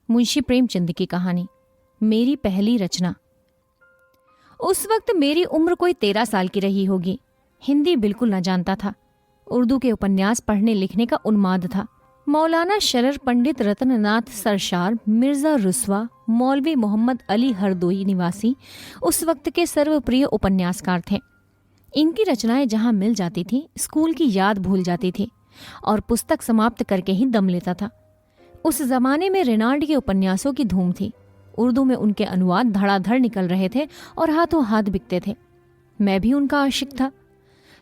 मुंशी प्रेमचंद की कहानी, मेरी पहली रचना। उस वक्त मेरी उम्र कोई 13 साल की रही होगी। हिंदी बिल्कुल न जानता था। उर्दू के उपन्यास पढ़ने लिखने का उन्माद था। मौलाना शरर, पंडित रतननाथ सरशार, मिर्जा रुस्वा, मौलवी मोहम्मद अली हरदोई निवासी उस वक्त के सर्वप्रिय उपन्यासकार थे। इनकी रचनाएं जहां मिल जाती थी, स्कूल की याद भूल जाती थी और पुस्तक समाप्त करके ही दम लेता था। उस जमाने में रेनाल्ड के उपन्यासों की धूम थी। उर्दू में उनके अनुवाद धड़ाधड़ निकल रहे थे और हाथों हाथ बिकते थे। मैं भी उनका आशिक था।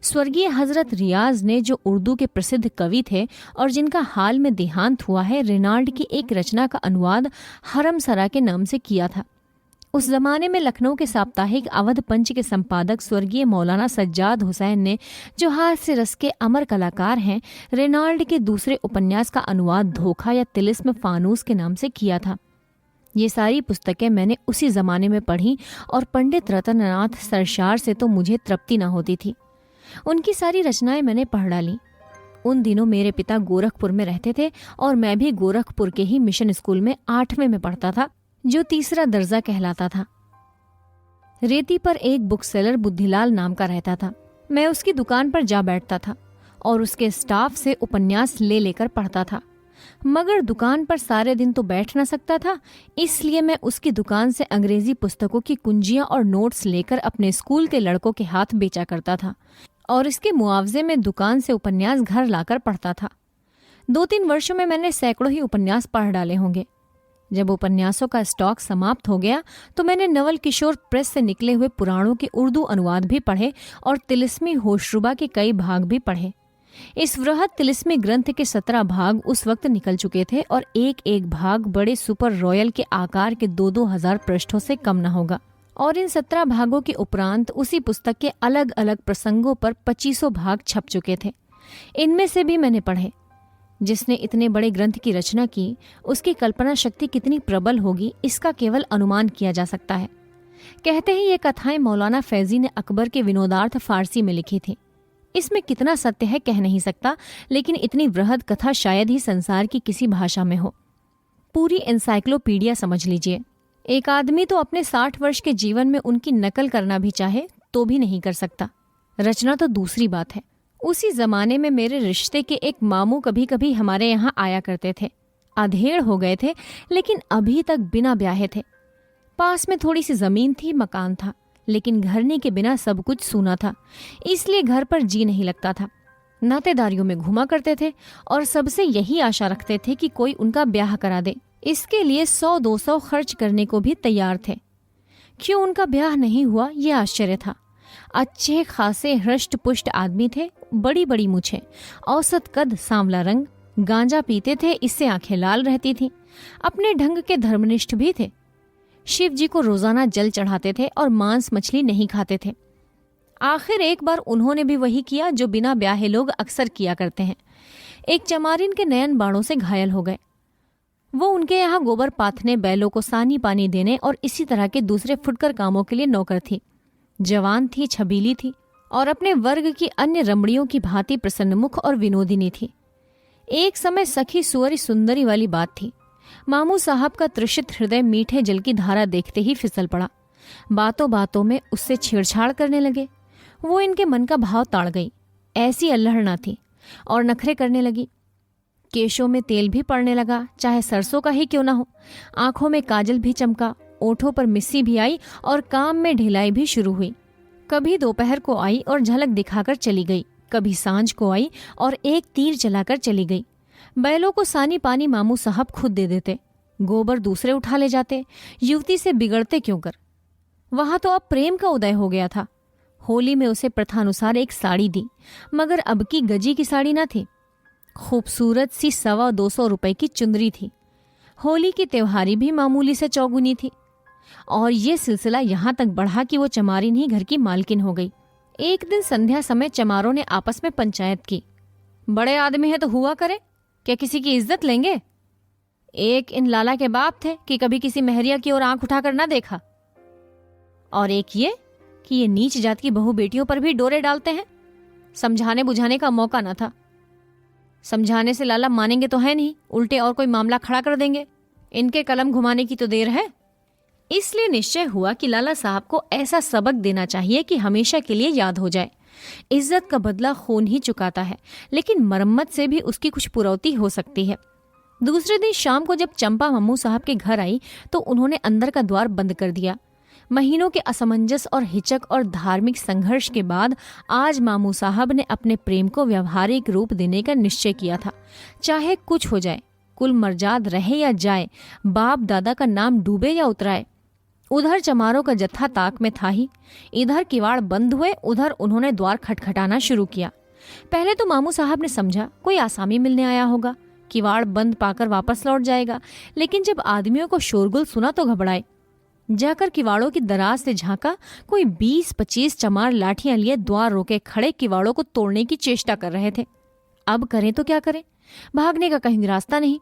स्वर्गीय हजरत रियाज ने, जो उर्दू के प्रसिद्ध कवि थे और जिनका हाल में देहांत हुआ है, रेनाल्ड की एक रचना का अनुवाद हरमसरा के नाम से किया था। उस जमाने में लखनऊ के साप्ताहिक अवध पंच के संपादक स्वर्गीय मौलाना सज्जाद हुसैन ने, जो हास्य रस के अमर कलाकार हैं, रेनाल्ड के दूसरे उपन्यास का अनुवाद धोखा या तिलिस्म फानूस के नाम से किया था। ये सारी पुस्तकें मैंने उसी जमाने में पढ़ी और पंडित रतननाथ सरशार से तो मुझे तृप्ति न होती थी। उनकी सारी रचनाएं मैंने पढ़ डाली। उन दिनों मेरे पिता गोरखपुर में रहते थे और मैं भी गोरखपुर के ही मिशन स्कूल में 8वें में पढ़ता था, जो तीसरा दर्जा कहलाता था। रेती पर एक बुक सेलर बुद्धिलाल नाम का रहता था। मैं उसकी दुकान पर जा बैठता था और उसके स्टाफ से उपन्यास ले लेकर पढ़ता था। मगर दुकान पर सारे दिन तो बैठ न सकता था, इसलिए मैं उसकी दुकान से अंग्रेजी पुस्तकों की कुंजियां और नोट्स लेकर अपने स्कूल के लड़कों के हाथ बेचा करता था और इसके मुआवजे में दुकान से उपन्यास घर लाकर पढ़ता था। 2-3 वर्षों में मैंने सैकड़ों ही उपन्यास पढ़ डाले होंगे। जब उपन्यासों का स्टॉक समाप्त हो गया तो मैंने नवल किशोर प्रेस से निकले हुए पुराणों के उर्दू अनुवाद भी पढ़े और तिलिस्मी होशरुबा के कई भाग भी पढ़े। इस वृहद तिलिस्मी ग्रंथ के 17 भाग उस वक्त निकल चुके थे और एक एक भाग बड़े सुपर रॉयल के आकार के 2-2 हजार पृष्ठों से कम न होगा। और इन 17 भागों के उपरांत उसी पुस्तक के अलग अलग प्रसंगों पर 2500 भाग छप चुके थे। इनमें से भी मैंने पढ़े। जिसने इतने बड़े ग्रंथ की रचना की, उसकी कल्पना शक्ति कितनी प्रबल होगी, इसका केवल अनुमान किया जा सकता है। कहते हैं ये कथाएं मौलाना फैजी ने अकबर के विनोदार्थ फारसी में लिखी थी। इसमें कितना सत्य है कह नहीं सकता, लेकिन इतनी वृहद कथा शायद ही संसार की किसी भाषा में हो। पूरी एनसाइक्लोपीडिया समझ लीजिए। एक आदमी तो अपने 60 वर्ष के जीवन में उनकी नकल करना भी चाहे तो भी नहीं कर सकता। रचना तो दूसरी बात है। उसी जमाने में मेरे रिश्ते के एक मामू कभी कभी हमारे यहाँ आया करते थे। अधेड़ हो गए थे, लेकिन अभी तक बिना ब्याहे थे। पास में थोड़ी सी जमीन थी, मकान था, लेकिन घरनी के बिना सब कुछ सूना था, इसलिए घर पर जी नहीं लगता था। नातेदारियों में घुमा करते थे और सबसे यही आशा रखते थे कि कोई उनका ब्याह करा दे। इसके लिए 100-200 खर्च करने को भी तैयार थे। क्यों उनका ब्याह नहीं हुआ, ये आश्चर्य था। अच्छे खासे हृष्ट पुष्ट आदमी थे, बड़ी बड़ी मूछें, औसत कद, सांवला रंग, गांजा पीते थे, इससे आंखें लाल रहती थीं। अपने ढंग के धर्मनिष्ठ भी थे। शिव जी को रोजाना जल चढ़ाते थे और मांस मछली नहीं खाते थे। आखिर एक बार उन्होंने भी वही किया जो बिना ब्याहे लोग अक्सर किया करते हैं। एक चमारिन के नयन बाणों से घायल हो गए। वो उनके यहाँ गोबर पाथने, बैलों को सानी पानी देने और इसी तरह के दूसरे फुटकर कामों के लिए नौकर थी। जवान थी, छबीली थी और अपने वर्ग की अन्य रमणियों की भांति प्रसन्नमुख और विनोदिनी थी। एक समय सखी सुअरी सुंदरी वाली बात थी। मामू साहब का तृषित हृदय मीठे जल की धारा देखते ही फिसल पड़ा। बातों बातों में उससे छेड़छाड़ करने लगे। वो इनके मन का भाव ताड़ गई। ऐसी अल्हड़ना थी और नखरे करने लगी। केशों में तेल भी पड़ने लगा, चाहे सरसों का ही क्यों ना हो। आंखों में काजल भी चमका, ओठों पर मिस्सी भी आई और काम में ढिलाई भी शुरू हुई। कभी दोपहर को आई और झलक दिखाकर चली गई, कभी सांझ को आई और एक तीर चलाकर चली गई। बैलों को सानी पानी मामू साहब खुद दे देते, गोबर दूसरे उठा ले जाते। युवती से बिगड़ते क्यों कर। वहां तो अब प्रेम का उदय हो गया था। होली में उसे प्रथानुसार एक साड़ी दी, मगर अब की गजी की साड़ी न थी। खूबसूरत सी 125 रुपए की चुंदरी थी। होली की त्योहारी भी मामूली से चौगुनी थी और ये सिलसिला यहाँ तक बढ़ा कि वो चमारिन ही घर की मालकिन हो गई। एक दिन संध्या समय चमारों ने आपस में पंचायत की। बड़े आदमी है तो हुआ करे, क्या किसी की इज्जत लेंगे। एक इन लाला के बाप थे कि कभी किसी महरिया की ओर आंख उठाकर ना देखा, और एक ये कि ये नीच जात की बहू बेटियों पर भी डोरे डालते हैं। समझाने बुझाने का मौका न था। समझाने से लाला मानेंगे तो है नहीं, उल्टे और कोई मामला खड़ा कर देंगे। इनके कलम घुमाने की तो देर है। इसलिए निश्चय हुआ कि लाला साहब को ऐसा सबक देना चाहिए कि हमेशा के लिए याद हो जाए। इज्जत का बदला खून ही चुकाता है, लेकिन मरम्मत से भी उसकी कुछ पुरौती हो सकती है। दूसरे दिन शाम को जब चंपा मम्मू साहब के घर आई तो उन्होंने अंदर का द्वार बंद कर दिया। महीनों के असमंजस और हिचक और धार्मिक संघर्ष के बाद आज मामू साहब ने अपने प्रेम को व्यवहारिक रूप देने का निश्चय किया था। चाहे कुछ हो जाए, कुल मर्जाद रहे या जाए, बाप दादा का नाम डूबे या उतराए। उधर चमारों का जत्था ताक में था ही। इधर किवाड़ बंद हुए, उधर उन्होंने द्वार खटखटाना शुरू किया। पहले तो मामू साहब ने समझा कोई आसामी मिलने आया होगा, किवाड़ बंद पाकर वापस लौट जाएगा। लेकिन जब आदमियों को शोरगुल सुना तो घबराए। जाकर किवाड़ों की दराज से झांका, कोई 20-25 चमार लाठियां लिए द्वार रोके खड़े किवाड़ों को तोड़ने की चेष्टा कर रहे थे। अब करें तो क्या करें, भागने का कहीं रास्ता नहीं,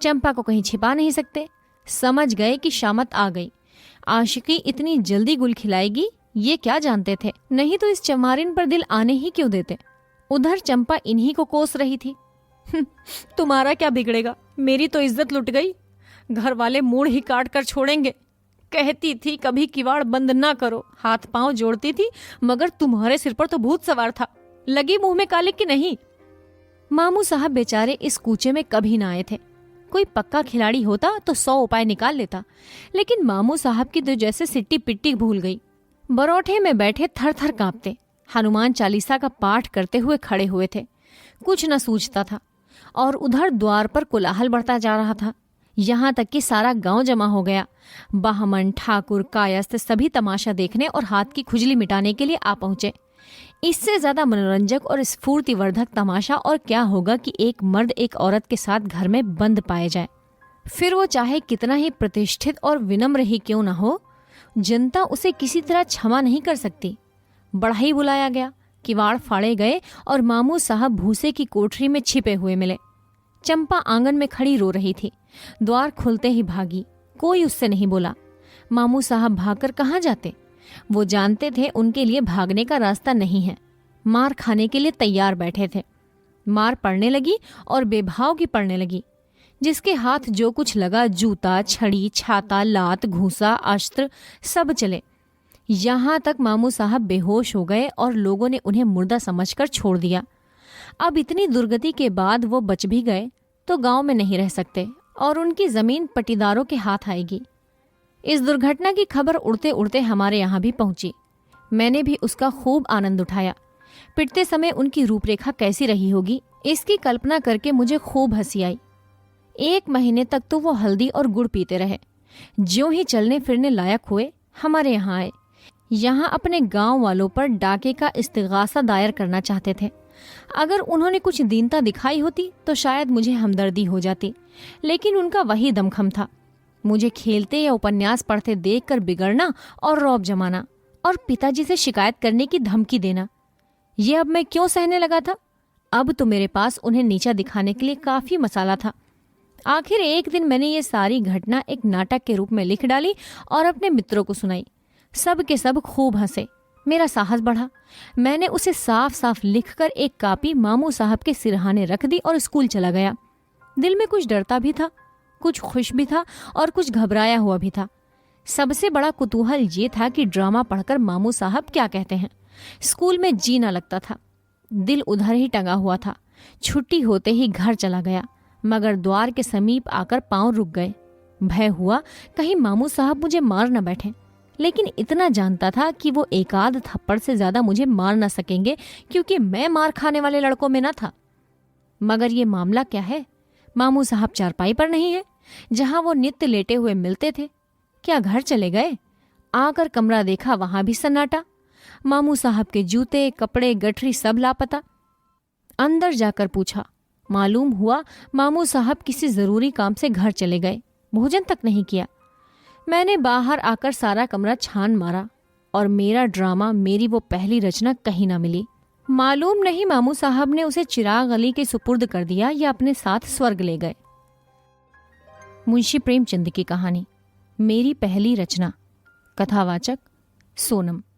चंपा को कहीं छिपा नहीं सकते। समझ गए कि शामत आ गई। आशिकी इतनी जल्दी गुल खिलाएगी ये क्या जानते थे, नहीं तो इस चमारिन पर दिल आने ही क्यों देते। उधर चंपा इन्हीं को कोस रही थी। तुम्हारा क्या बिगड़ेगा, मेरी तो इज्जत लुट गई, घर वाले मूड़ ही काट कर छोड़ेंगे। कहती थी कभी किवाड़ बंद ना करो, हाथ पांव जोड़ती थी, मगर तुम्हारे सिर पर तो भूत सवार था, लगी मुंह में काले की नहीं। मामू साहब बेचारे इस कूचे में कभी ना आए थे। कोई पक्का खिलाड़ी होता तो 100 उपाय निकाल लेता, लेकिन मामू साहब की तो जैसे सिट्टी पिट्टी भूल गई। बरौठे में बैठे थर थर कांपते, हनुमान चालीसा का पाठ करते हुए खड़े हुए थे। कुछ न सूझता था। और उधर द्वार पर कोलाहल बढ़ता जा रहा था, यहाँ तक कि सारा गांव जमा हो गया। बाहमन, ठाकुर, कायस्थ सभी तमाशा देखने और हाथ की खुजली मिटाने के लिए आ पहुंचे। इससे ज्यादा मनोरंजक और स्फूर्तिवर्धक तमाशा और क्या होगा कि एक मर्द एक औरत के साथ घर में बंद पाए जाए, फिर वो चाहे कितना ही प्रतिष्ठित और विनम्र ही क्यों न हो, जनता उसे किसी तरह क्षमा नहीं कर सकती। बढ़ाई बुलाया गया, किवाड़ फाड़े गए और मामू साहब भूसे की कोठरी में छिपे हुए मिले। चंपा आंगन में खड़ी रो रही थी। द्वार खुलते ही भागी, कोई उससे नहीं बोला। मामू साहब भागकर कहाँ जाते, वो जानते थे उनके लिए भागने का रास्ता नहीं है। मार खाने के लिए तैयार बैठे थे। मार पड़ने लगी और बेभाव की पड़ने लगी। जिसके हाथ जो कुछ लगा, जूता, छड़ी, छाता, लात, घूसा, अस्त्र सब चले। यहाँ तक मामू साहब बेहोश हो गए और लोगों ने उन्हें मुर्दा समझकर छोड़ दिया। अब इतनी दुर्गति के बाद वो बच भी गए तो गांव में नहीं रह सकते और उनकी जमीन पटीदारों के हाथ आएगी। इस दुर्घटना की खबर उड़ते उड़ते हमारे यहाँ भी पहुंची। मैंने भी उसका खूब आनंद उठाया। पिटते समय उनकी रूपरेखा कैसी रही होगी, इसकी कल्पना करके मुझे खूब हंसी आई। 1 महीने तक तो वो हल्दी और गुड़ पीते रहे। ज्यों ही चलने फिरने लायक हुए, हमारे यहाँ आए। यहाँ अपने गांव वालों पर डाके का इस्तिगासा दायर करना चाहते थे। अगर उन्होंने कुछ दीनता दिखाई होती तो शायद मुझे हमदर्दी हो जाती, लेकिन उनका वही दमखम था, मुझे खेलते या उपन्यास पढ़ते देखकर बिगड़ना और रौब जमाना और पिताजी से शिकायत करने की धमकी देना। ये अब मैं क्यों सहने लगा था? अब तो मेरे पास उन्हें नीचा दिखाने के लिए काफी मसाला था। आखिर एक दिन मैंने ये सारी घटना एक नाटक के रूप में लिख डाली और अपने मित्रों को सुनाई। सब के सब खूब हंसे। मेरा साहस बढ़ा। मैंने उसे साफ साफ लिखकर एक कापी मामू साहब के सिरहाने रख दी और स्कूल चला गया। दिल में कुछ डरता भी था, कुछ खुश भी था और कुछ घबराया हुआ भी था। सबसे बड़ा कुतूहल ये था कि ड्रामा पढ़कर मामू साहब क्या कहते हैं। स्कूल में जी ना लगता था, दिल उधर ही टंगा हुआ था। छुट्टी होते ही घर चला गया, मगर द्वार के समीप आकर पांव रुक गए। भय हुआ कहीं मामू साहब मुझे मार न बैठे, लेकिन इतना जानता था कि वो एक आध थप्पड़ से ज्यादा मुझे मार न सकेंगे, क्योंकि मैं मार खाने वाले लड़कों में न था। मगर ये मामला क्या है, मामू साहब चारपाई पर नहीं है जहां वो नित्य लेटे हुए मिलते थे। क्या घर चले गए? आकर कमरा देखा, वहां भी सन्नाटा। मामू साहब के जूते, कपड़े, गठरी सब लापता। अंदर जाकर पूछा, मालूम हुआ मामू साहब किसी जरूरी काम से घर चले गए, भोजन तक नहीं किया। मैंने बाहर आकर सारा कमरा छान मारा और मेरा ड्रामा, मेरी वो पहली रचना कहीं ना मिली। मालूम नहीं मामू साहब ने उसे चिराग अली के सुपुर्द कर दिया या अपने साथ स्वर्ग ले गए। मुंशी प्रेमचंद की कहानी, मेरी पहली रचना। कथावाचक सोनम।